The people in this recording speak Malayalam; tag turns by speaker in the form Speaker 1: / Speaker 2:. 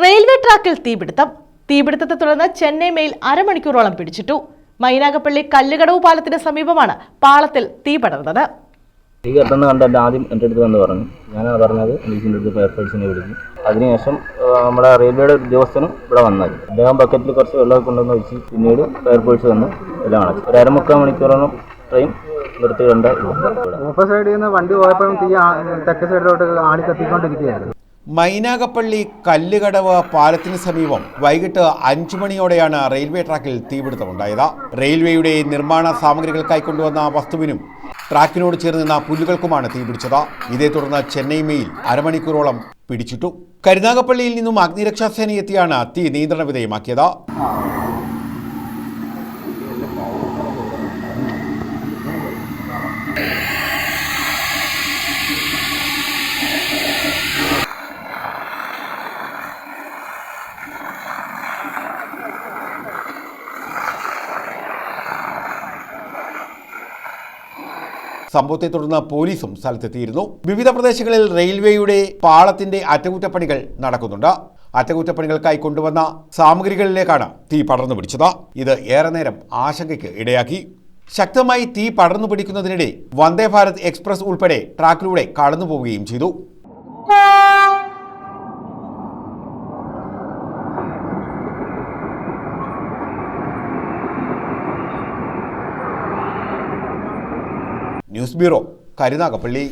Speaker 1: റെയിൽവേ ട്രാക്കിൽ തീപിടുത്തത്തെ തുടർന്ന് ചെന്നൈ മെയിൽ അരമണിക്കൂറോളം പിടിച്ചിട്ടു. മൈനാഗപ്പള്ളി കല്ലുകടവ് പാലത്തിന് സമീപമാണ് പാളത്തിൽ തീ പടർന്നത്.
Speaker 2: തീ കത്തുന്ന കണ്ട് ആദ്യം എൻ്റെ അടുത്ത് വന്ന് പറഞ്ഞു. ഞാനാണ് പറഞ്ഞത് എൻ്റെ അടുത്ത് ഫയർഫോഴ്സിനെ വിളിക്കും. അതിനുശേഷം നമ്മുടെ റെയിൽവേയുടെ ഉദ്യോഗസ്ഥനും ഇവിടെ വന്നത്. അദ്ദേഹം ബക്കറ്റിൽ കുറച്ച് വെള്ളമൊക്കെ കൊണ്ടുവന്ന് വെച്ച് പിന്നീട് ഫയർഫോഴ്സ് വന്ന് എല്ലാം അടച്ചു. ഒരു 1.25 മണിക്കൂറോളം ട്രെയിൻ നിർത്തി കണ്ട്
Speaker 3: സൈഡിൽ നിന്ന് വണ്ടി പോയപ്പോഴും തീ തെക്ക് സൈഡിലോട്ട് ആളി കത്തിക്കൊണ്ടിരിക്കുകയായിരുന്നു.
Speaker 4: മൈനാഗപ്പള്ളി കല്ലുകടവ് പാലത്തിന് സമീപം വൈകിട്ട് 5 മണിയോടെയാണ് റെയിൽവേ ട്രാക്കിൽ തീപിടുത്തമുണ്ടായത്. റെയിൽവേയുടെ നിർമ്മാണ സാമഗ്രികൾക്കായി കൊണ്ടുവന്ന വസ്തുവിനും ട്രാക്കിനോട് ചേർന്ന് നിന്ന പുല്ലുകൾക്കുമാണ് തീപിടിച്ചത്. ഇതേ തുടർന്ന് ചെന്നൈ മെയിൽ അരമണിക്കൂറോളം പിടിച്ചിട്ടു. കരുനാഗപ്പള്ളിയിൽ നിന്നും അഗ്നിരക്ഷാസേന എത്തിയാണ് തീ നിയന്ത്രണ വിധേയമാക്കിയത്. സംഭവത്തെ തുടർന്ന് പോലീസും സ്ഥലത്തെത്തിയിരുന്നു. വിവിധ പ്രദേശങ്ങളിൽ റെയിൽവേയുടെ പാളത്തിന്റെ അറ്റകുറ്റപ്പണികൾ നടക്കുന്നുണ്ട്. അറ്റകുറ്റപ്പണികൾക്കായി കൊണ്ടുവന്ന സാമഗ്രികളിലേക്കാണ് തീ പടർന്നു പിടിച്ചത്. ഇത് ഏറെ നേരം ആശങ്കയ്ക്ക് ഇടയാക്കി. ശക്തമായി തീ പടർന്നു പിടിക്കുന്നതിനിടെ വന്ദേ ഭാരത് എക്സ്പ്രസ് ഉൾപ്പെടെ ട്രാക്കിലൂടെ കടന്നുപോവുകയും ചെയ്തു. News bureau, Karunagappally.